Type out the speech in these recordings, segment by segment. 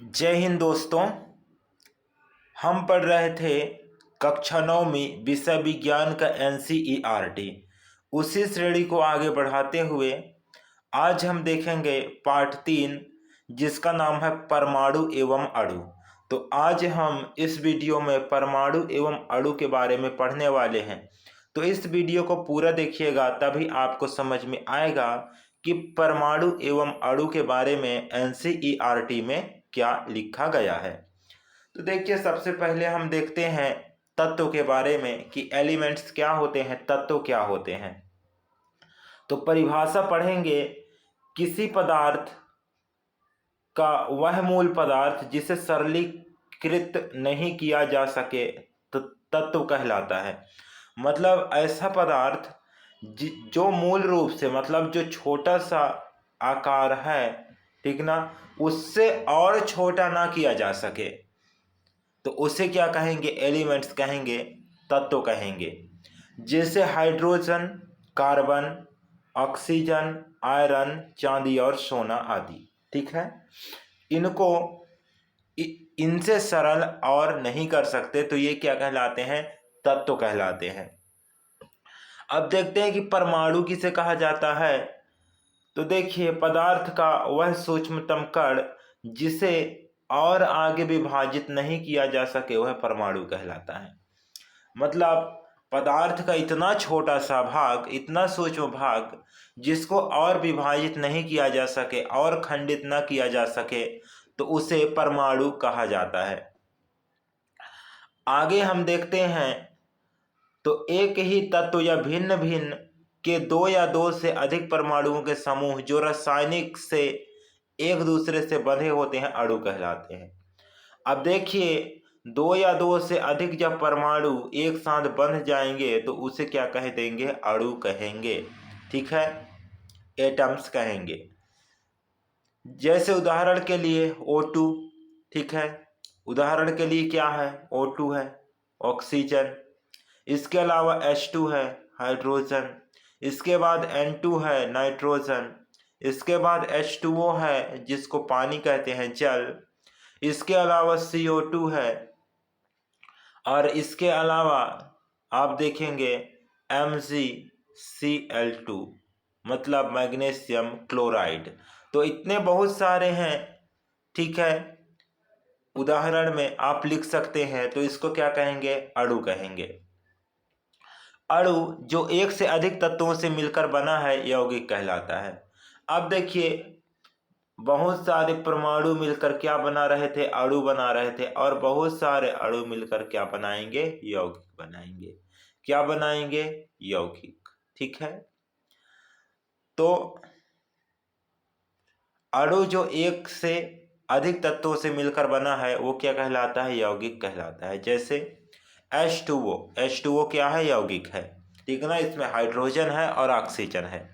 जय हिंद दोस्तों। हम पढ़ रहे थे कक्षा 9 में विषय विज्ञान का NCERT। उसी श्रेणी को आगे बढ़ाते हुए आज हम देखेंगे पाठ 3 जिसका नाम है परमाणु एवं अणु। तो आज हम इस वीडियो में परमाणु एवं अणु के बारे में पढ़ने वाले हैं। तो इस वीडियो को पूरा देखिएगा तभी आपको समझ में आएगा कि परमाणु एवं अणु के बारे में NCERT में क्या लिखा गया है। तो देखिए, सबसे पहले हम देखते हैं तत्व के बारे में कि एलिमेंट्स क्या होते हैं, तत्व क्या होते हैं। तो परिभाषा पढ़ेंगे, किसी पदार्थ का वह मूल पदार्थ जिसे सरलीकृत नहीं किया जा सके तो तत्व कहलाता है। मतलब ऐसा पदार्थ जो मूल रूप से मतलब जो छोटा सा आकार है, ठीक ना, उससे और छोटा ना किया जा सके तो उसे क्या कहेंगे? एलिमेंट्स कहेंगे, तत्व कहेंगे। जैसे हाइड्रोजन, कार्बन, ऑक्सीजन, आयरन, चांदी और सोना आदि। ठीक है, इनको इनसे सरल और नहीं कर सकते तो ये क्या कहलाते हैं? तत्व कहलाते हैं। अब देखते हैं कि परमाणु किसे कहा जाता है। तो देखिए, पदार्थ का वह सूक्ष्मतम कण जिसे और आगे विभाजित नहीं किया जा सके वह परमाणु कहलाता है। मतलब पदार्थ का इतना छोटा सा भाग, इतना सूक्ष्म भाग जिसको और विभाजित नहीं किया जा सके और खंडित न किया जा सके तो उसे परमाणु कहा जाता है। आगे हम देखते हैं, तो एक ही तत्व या भिन्न भिन्न के दो या दो से अधिक परमाणुओं के समूह जो रासायनिक से एक दूसरे से बंधे होते हैं अणु कहलाते हैं। अब देखिए, दो या दो से अधिक जब परमाणु एक साथ बंध जाएंगे तो उसे क्या कह देंगे? अणु कहेंगे। ठीक है, एटम्स कहेंगे। जैसे उदाहरण के लिए O2। ठीक है, उदाहरण के लिए क्या है? O2 है, ऑक्सीजन। इसके अलावा H2 है, हाइड्रोजन। इसके बाद N2 है, नाइट्रोजन। इसके बाद H2O है जिसको पानी कहते हैं, जल। इसके अलावा CO2 है और इसके अलावा आप देखेंगे MgCl2 मतलब मैग्नीशियम क्लोराइड। तो इतने बहुत सारे हैं। ठीक है, उदाहरण में आप लिख सकते हैं। तो इसको क्या कहेंगे? अणु कहेंगे। अणु जो एक से अधिक तत्वों से मिलकर बना है यौगिक कहलाता है। अब देखिए, बहुत सारे परमाणु मिलकर क्या बना रहे थे? अणु बना रहे थे। और बहुत सारे अणु मिलकर क्या बनाएंगे? यौगिक बनाएंगे। क्या बनाएंगे? यौगिक। ठीक है, तो अणु जो एक से अधिक तत्वों से मिलकर बना है वो क्या कहलाता है? यौगिक कहलाता है। जैसे H2O क्या है? यौगिक है। ठीक है ना, इसमें हाइड्रोजन है और ऑक्सीजन है।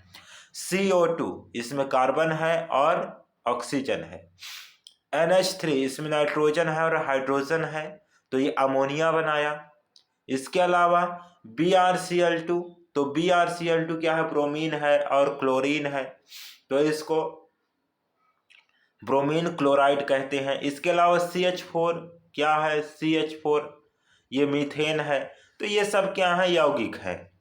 CO2 इसमें कार्बन है और ऑक्सीजन है। NH3 इसमें नाइट्रोजन है और हाइड्रोजन है, तो ये अमोनिया बनाया। इसके अलावा BrCl2, तो BrCl2 क्या है? ब्रोमीन है और क्लोरीन है, तो इसको ब्रोमीन क्लोराइड कहते हैं। इसके अलावा CH4 क्या है? CH4 ये मीथेन है। तो ये सब क्या है? यौगिक है।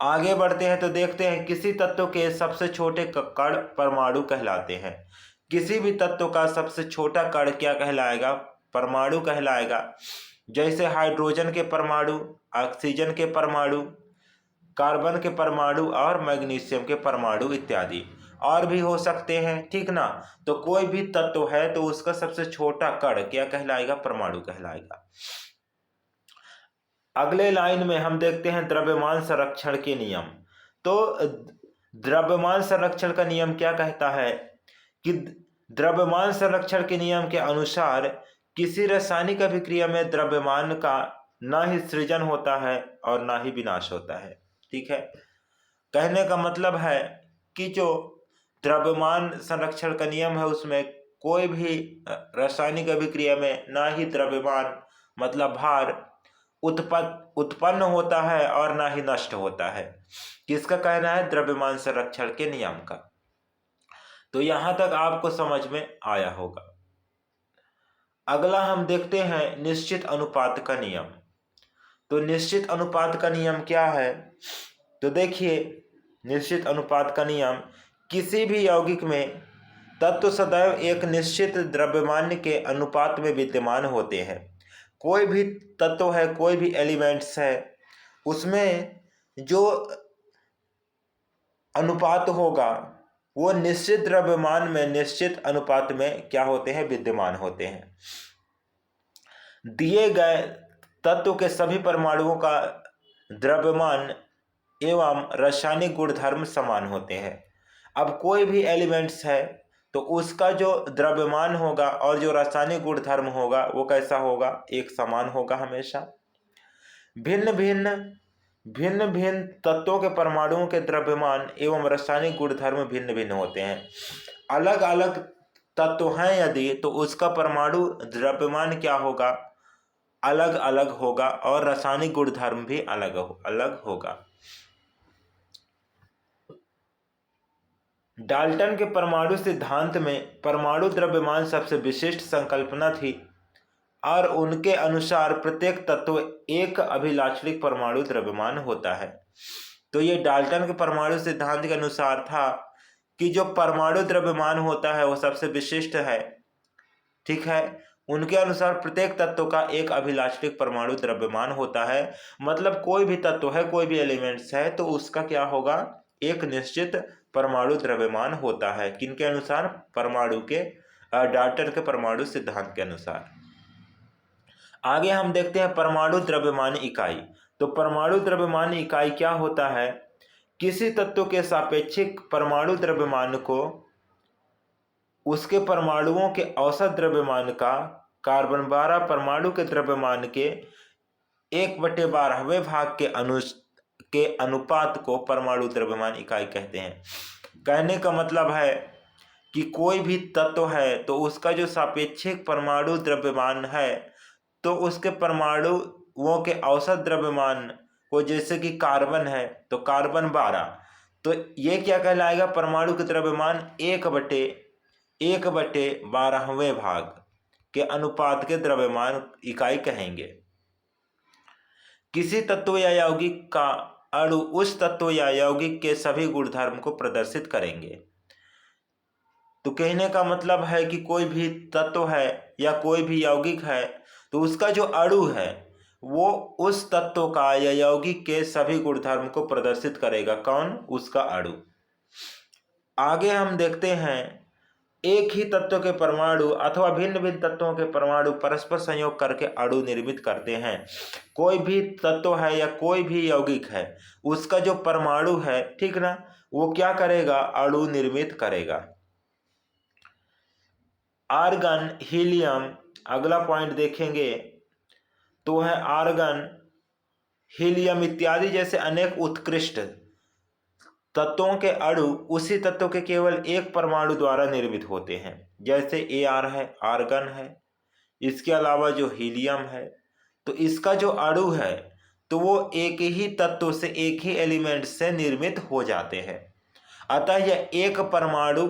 आगे बढ़ते हैं तो देखते हैं, किसी तत्व के सबसे छोटे कण परमाणु कहलाते हैं। किसी भी तत्व का सबसे छोटा कण क्या कहलाएगा? परमाणु कहलाएगा। जैसे हाइड्रोजन के परमाणु, ऑक्सीजन के परमाणु, कार्बन के परमाणु और मैग्नीशियम के परमाणु इत्यादि और भी हो सकते हैं। ठीक ना, तो कोई भी तत्व है तो उसका सबसे छोटा कण क्या कहलाएगा? परमाणु कहलाएगा। अगले लाइन में हम देखते हैं द्रव्यमान संरक्षण के नियम। तो द्रव्यमान संरक्षण का नियम क्या कहता है कि द्रव्यमान संरक्षण के नियम के अनुसार किसी रासायनिक अभिक्रिया में द्रव्यमान का ना ही सृजन होता है और ना ही विनाश होता है। ठीक है, कहने का मतलब है कि जो द्रव्यमान संरक्षण का नियम है उसमें कोई भी रासायनिक अभिक्रिया में ना ही द्रव्यमान मतलब भार उत्पन्न होता है और ना ही नष्ट होता है। किसका कहना है? द्रव्यमान संरक्षण के नियम का। तो यहां तक आपको समझ में आया होगा। अगला हम देखते हैं निश्चित अनुपात का नियम। तो निश्चित अनुपात का नियम क्या है? तो देखिए, निश्चित अनुपात का नियम, किसी भी यौगिक में तत्व सदैव एक निश्चित द्रव्यमान के अनुपात में विद्यमान होते हैं। कोई भी तत्व है, कोई भी एलिमेंट्स है, उसमें जो अनुपात होगा वो निश्चित द्रव्यमान में निश्चित अनुपात में क्या होते हैं? विद्यमान होते हैं। दिए गए तत्व के सभी परमाणुओं का द्रव्यमान एवं रासायनिक गुणधर्म समान होते हैं। अब कोई भी एलिमेंट्स है तो उसका जो द्रव्यमान होगा और जो रासायनिक गुणधर्म होगा वो कैसा होगा? एक समान होगा हमेशा। भिन्न भिन्न तत्वों के परमाणुओं के द्रव्यमान एवं रासायनिक गुणधर्म भिन्न भिन्न होते हैं। अलग अलग तत्व हैं यदि, तो उसका परमाणु द्रव्यमान क्या होगा? अलग अलग होगा और रासायनिक गुणधर्म भी अलग अलग होगा। डाल्टन के परमाणु सिद्धांत में परमाणु द्रव्यमान सबसे विशिष्ट संकल्पना थी और उनके अनुसार प्रत्येक तत्व एक अभिलाक्षणिक परमाणु द्रव्यमान होता है। तो ये डाल्टन के परमाणु सिद्धांत के अनुसार था कि जो परमाणु द्रव्यमान होता है वो सबसे विशिष्ट है, ठीक है। उनके अनुसार प्रत्येक तत्व का एक अभिलाक्षणिक परमाणु द्रव्यमान होता है। मतलब कोई भी तत्व है, कोई भी एलिमेंट्स है, तो उसका क्या होगा? एक निश्चित परमाणु द्रव्यमान होता है। किनके अनुसार? परमाणु के डाल्टन के परमाणु सिद्धांत के अनुसार। आगे हम देखते हैं परमाणु द्रव्यमान इकाई। तो परमाणु द्रव्यमान इकाई क्या होता है? किसी तत्व के सापेक्षिक परमाणु द्रव्यमान को उसके परमाणुओं के औसत द्रव्यमान का कार्बन 12 परमाणु के द्रव्यमान के 1/12वें भाग के अनुपात को परमाणु द्रव्यमान इकाई कहते हैं। कहने का मतलब है कि कोई भी तत्व है तो उसका जो सापेक्षिक परमाणु द्रव्यमान है, तो उसके परमाणुओं के औसत द्रव्यमान को, जैसे कि कार्बन है तो कार्बन 12, तो ये क्या कहलाएगा? परमाणु के द्रव्यमान 1/12वें भाग के अनुपात के द्रव्यमान इकाई कहेंगे। किसी तत्व या यौगिक का अणु उस तत्व या यौगिक के सभी गुणधर्म को प्रदर्शित करेंगे। तो कहने का मतलब है कि कोई भी तत्व है या कोई भी यौगिक है तो उसका जो अणु है वो उस तत्व का या यौगिक के सभी गुणधर्म को प्रदर्शित करेगा। कौन? उसका अणु। आगे हम देखते हैं एक ही तत्व के परमाणु अथवा भिन्न भिन्न तत्वों के परमाणु परस्पर संयोग करके अणु निर्मित करते हैं। कोई भी तत्व है या कोई भी यौगिक है, उसका जो परमाणु है, ठीक ना, वो क्या करेगा? अणु निर्मित करेगा। आर्गन, हीलियम, अगला पॉइंट देखेंगे तो है आर्गन, हीलियम इत्यादि जैसे अनेक उत्कृष्ट तत्वों के अणु उसी तत्व के केवल एक परमाणु द्वारा निर्मित होते हैं। जैसे Ar है, आर्गन है, इसके अलावा जो हीलियम है, तो इसका जो अणु है तो वो एक ही तत्व से, एक ही एलिमेंट से निर्मित हो जाते हैं। अतः यह एक परमाणु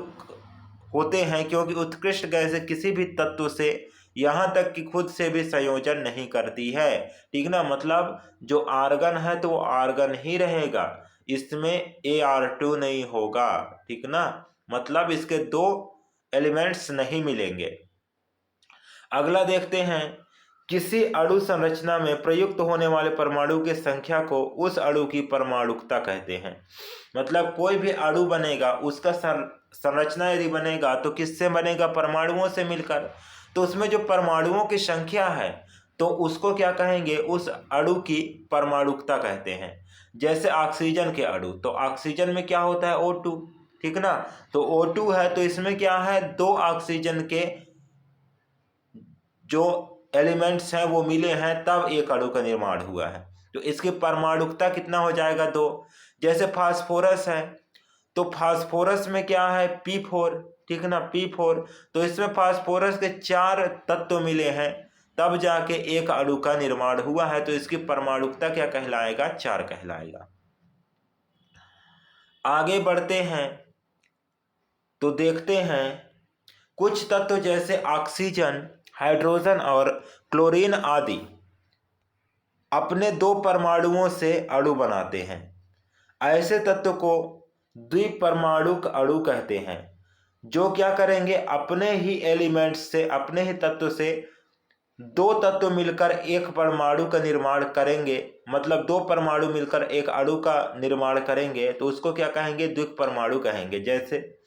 होते हैं क्योंकि उत्कृष्ट गैसें किसी भी तत्व से, यहाँ तक कि खुद से भी संयोजन नहीं करती है, ठीक ना। मतलब जो आर्गन है तो वो आर्गन ही रहेगा, इसमें Ar2 नहीं होगा, ठीक ना। मतलब इसके दो एलिमेंट्स नहीं मिलेंगे। अगला देखते हैं, किसी अणु संरचना में प्रयुक्त होने वाले परमाणु की संख्या को उस अणु की परमाणुकता कहते हैं। मतलब कोई भी अणु बनेगा, उसका संरचना यदि बनेगा तो किससे बनेगा? परमाणुओं से मिलकर। तो उसमें जो परमाणुओं की संख्या है तो उसको क्या कहेंगे? उस अणु की परमाणुकता कहते हैं। जैसे ऑक्सीजन के अणु, तो ऑक्सीजन में क्या होता है? O2, ठीक ना। तो O2 है तो इसमें क्या है? दो ऑक्सीजन के जो एलिमेंट्स हैं वो मिले हैं, तब एक अणु का निर्माण हुआ है। तो इसकी परमाणुकता कितना हो जाएगा? 2। जैसे फास्फोरस है तो फास्फोरस में क्या है? P4, ठीक ना, P4। तो इसमें फास्फोरस के 4 तत्व मिले हैं, तब जाके एक अणु का निर्माण हुआ है। तो इसकी परमाणुकता क्या कहलाएगा? 4 कहलाएगा। आगे बढ़ते हैं तो देखते हैं कुछ तत्व जैसे ऑक्सीजन, हाइड्रोजन और क्लोरीन आदि अपने 2 परमाणुओं से अणु बनाते हैं। ऐसे तत्व को द्विपरमाणुक अणु कहते हैं, जो क्या करेंगे, अपने ही एलिमेंट्स से, अपने ही तत्व से 2 तत्व मिलकर एक परमाणु का निर्माण करेंगे। मतलब 2 परमाणु मिलकर एक अणु का निर्माण करेंगे तो उसको क्या कहेंगे, द्विपरमाणु कहेंगे। जैसे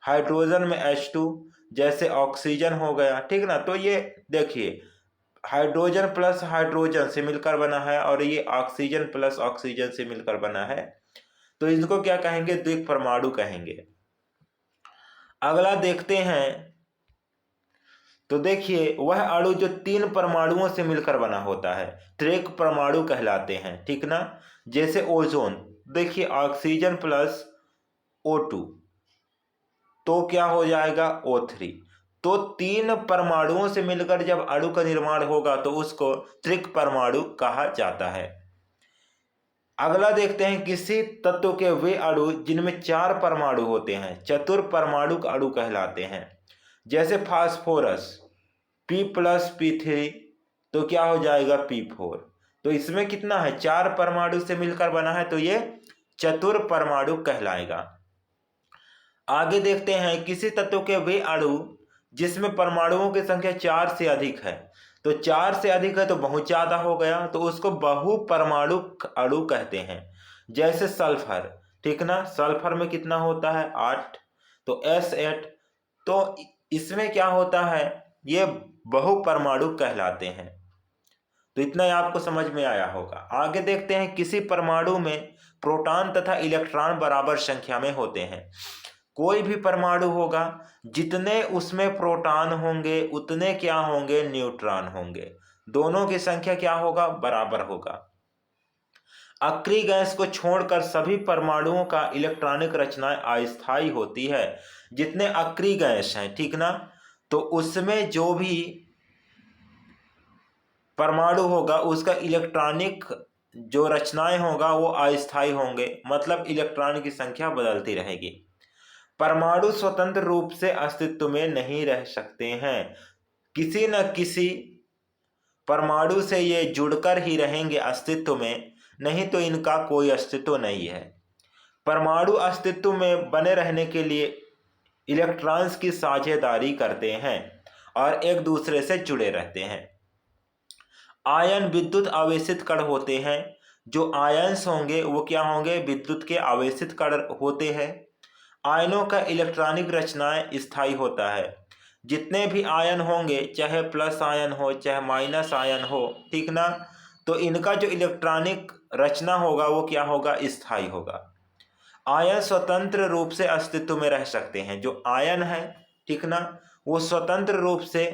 हाइड्रोजन में H2, जैसे ऑक्सीजन हो गया, ठीक ना। तो ये देखिए, हाइड्रोजन प्लस हाइड्रोजन से मिलकर बना है और ये ऑक्सीजन प्लस ऑक्सीजन से मिलकर बना है, तो इनको क्या कहेंगे, द्विपरमाणु कहेंगे। अगला देखते हैं, तो देखिए वह अणु जो 3 परमाणुओं से मिलकर बना होता है त्रिक परमाणु कहलाते हैं, ठीक ना। जैसे ओजोन, देखिए ऑक्सीजन प्लस O2 तो क्या हो जाएगा, O3। तो 3 परमाणुओं से मिलकर जब अणु का निर्माण होगा तो उसको त्रिक परमाणु कहा जाता है। अगला देखते हैं, किसी तत्व के वे अणु जिनमें 4 परमाणु होते हैं चतुर्परमाणुक अणु कहलाते हैं। जैसे फास्फोरस P+P3 तो क्या हो जाएगा, P4। तो इसमें कितना है, 4 परमाणु से मिलकर बना है, तो ये चतुर्परमाणु कहलाएगा। आगे देखते हैं, किसी तत्व के वे अणु जिसमें परमाणुओं की संख्या 4 से अधिक है, तो 4 से अधिक है तो बहुत ज्यादा हो गया, तो उसको बहुपरमाणुक अणु कहते हैं। जैसे सल्फर, ठीक ना, सल्फर में कितना होता है, 8, तो S8। तो इसमें क्या होता है, ये बहुपरमाणु कहलाते हैं। तो इतना ही आपको समझ में आया होगा। आगे देखते हैं, किसी परमाणु में प्रोटॉन तथा इलेक्ट्रॉन बराबर संख्या में होते हैं। कोई भी परमाणु होगा, जितने उसमें प्रोटॉन होंगे उतने क्या होंगे, न्यूट्रॉन होंगे। दोनों की संख्या क्या होगा, बराबर होगा। अक्रिय गैस को छोड़कर सभी परमाणुओं का इलेक्ट्रॉनिक रचना अस्थायी होती है। जितने अक्रिय गैस हैं, ठीक ना, तो उसमें जो भी परमाणु होगा उसका इलेक्ट्रॉनिक जो रचनाएं होगा वो अस्थायी होंगे, मतलब इलेक्ट्रॉन की संख्या बदलती रहेगी। परमाणु स्वतंत्र रूप से अस्तित्व में नहीं रह सकते हैं, किसी न किसी परमाणु से ये जुड़कर ही रहेंगे अस्तित्व में, नहीं तो इनका कोई अस्तित्व नहीं है। परमाणु अस्तित्व में बने रहने के लिए इलेक्ट्रॉन्स की साझेदारी करते हैं और एक दूसरे से जुड़े रहते हैं। आयन विद्युत आवेशित कण होते हैं। जो आयन्स होंगे वो क्या होंगे, विद्युत के आवेशित कण होते हैं। आयनों का इलेक्ट्रॉनिक रचनाएं स्थायी होता है। जितने भी आयन होंगे, चाहे प्लस आयन हो चाहे माइनस आयन हो, ठीक ना, तो इनका जो इलेक्ट्रॉनिक रचना होगा वो क्या होगा, स्थायी होगा। आयन स्वतंत्र रूप से अस्तित्व में रह सकते हैं। जो आयन है, ठीक ना, वो स्वतंत्र रूप से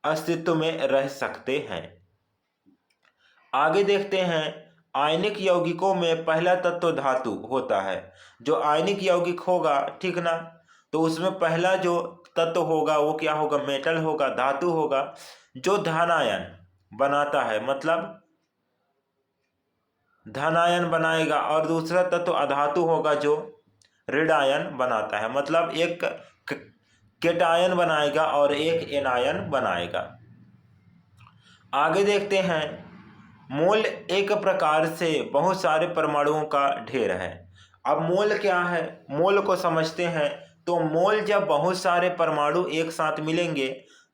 अस्तित्व में रह सकते हैं। आगे देखते हैं, आयनिक यौगिकों में पहला तत्व धातु होता है। जो आयनिक यौगिक होगा, ठीक ना, तो उसमें पहला जो तत्व होगा वो क्या होगा, मेटल होगा, धातु होगा, जो धनायन बनाता है, मतलब धनायन बनाएगा। और दूसरा तत्व अधातु होगा जो ऋणायन बनाता है, मतलब एक केटायन बनाएगा और एक एनायन बनाएगा। आगे देखते हैं, मोल एक प्रकार से बहुत सारे परमाणुओं का ढेर है। अब मोल क्या है, मोल को समझते हैं। तो मोल जब बहुत सारे परमाणु एक साथ मिलेंगे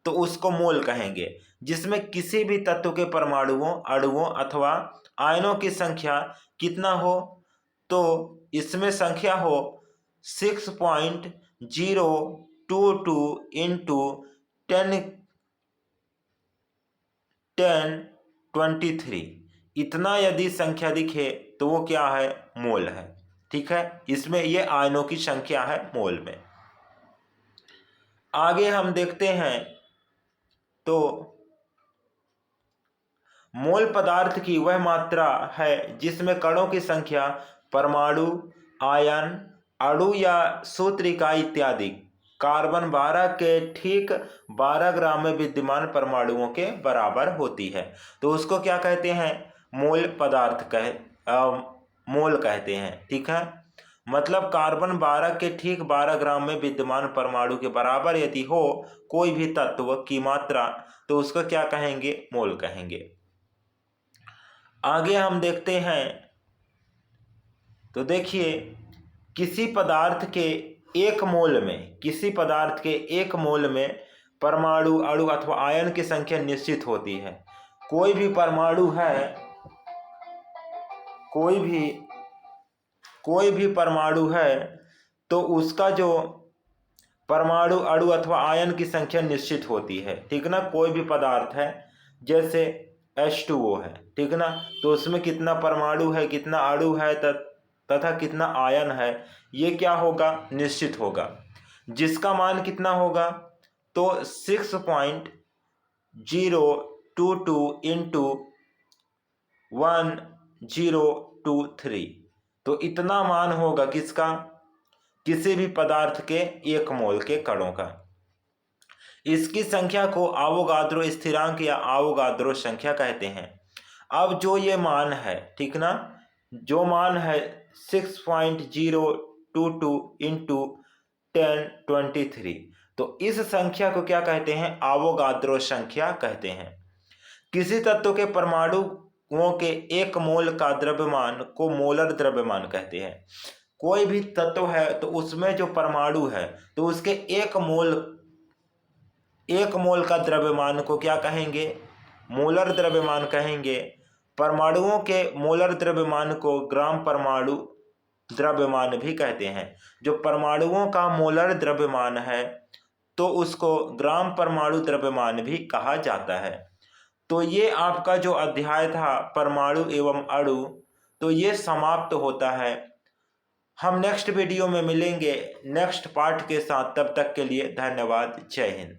तो उसको मोल कहेंगे, जिसमें किसी भी तत्व के परमाणुओं, अणुओं अथवा आयनों की संख्या कितना हो, तो इसमें संख्या हो 6.022 इंटू 1023। इतना यदि संख्या दिखे तो वो क्या है, मोल है, ठीक है। इसमें ये आयनों की संख्या है मोल में। आगे हम देखते हैं, तो मोल पदार्थ की वह मात्रा है जिसमें कणों की संख्या परमाणु, आयन, अणु या सूत्र इकाई इत्यादि कार्बन 12 के ठीक 12 ग्राम में विद्यमान परमाणुओं के बराबर होती है। तो उसको क्या कहते हैं, मोल पदार्थ मोल कहते हैं, ठीक है। मतलब कार्बन 12 के ठीक 12 ग्राम में विद्यमान परमाणु के बराबर यदि हो कोई भी तत्व की मात्रा तो उसको क्या कहेंगे? मोल कहेंगे। आगे हम देखते हैं तो देखिए, किसी पदार्थ के एक मोल में परमाणु, अणु अथवा आयन की संख्या निश्चित होती है। कोई भी परमाणु है तो उसका जो परमाणु, अणु अथवा आयन की संख्या निश्चित होती है, ठीक ना। कोई भी पदार्थ है जैसे H2O है, ठीक ना, तो उसमें कितना परमाणु है, कितना अणु है तथा कितना आयन है, ये क्या होगा? निश्चित होगा। जिसका मान कितना होगा? तो 6.022 इंटू 1023, तो इतना मान होगा किसका? किसी भी पदार्थ के एक मोल के कणों का। इसकी संख्या को आवोगाद्रो स्थिरांक या आवोगाद्रो संख्या कहते हैं। अब जो ये मान है, ठीक ना, जो मान है 6.022 इंटू 1023, तो इस संख्या को क्या कहते हैं? आवोगाद्रो संख्या कहते हैं। किसी तत्व के परमाणुओं के एक मोल का द्रव्यमान को मोलर द्रव्यमान कहते हैं। कोई भी तत्व है तो उसमें जो परमाणु है तो उसके एक मोल का द्रव्यमान को क्या कहेंगे? मोलर द्रव्यमान कहेंगे। परमाणुओं के मोलर द्रव्यमान को ग्राम परमाणु द्रव्यमान भी कहते हैं। जो परमाणुओं का मोलर द्रव्यमान है तो उसको ग्राम परमाणु द्रव्यमान भी कहा जाता है। तो ये आपका जो अध्याय था परमाणु एवं अणु, तो ये समाप्त होता है। हम नेक्स्ट वीडियो में मिलेंगे नेक्स्ट पार्ट के साथ। तब तक के लिए धन्यवाद। जय हिंद।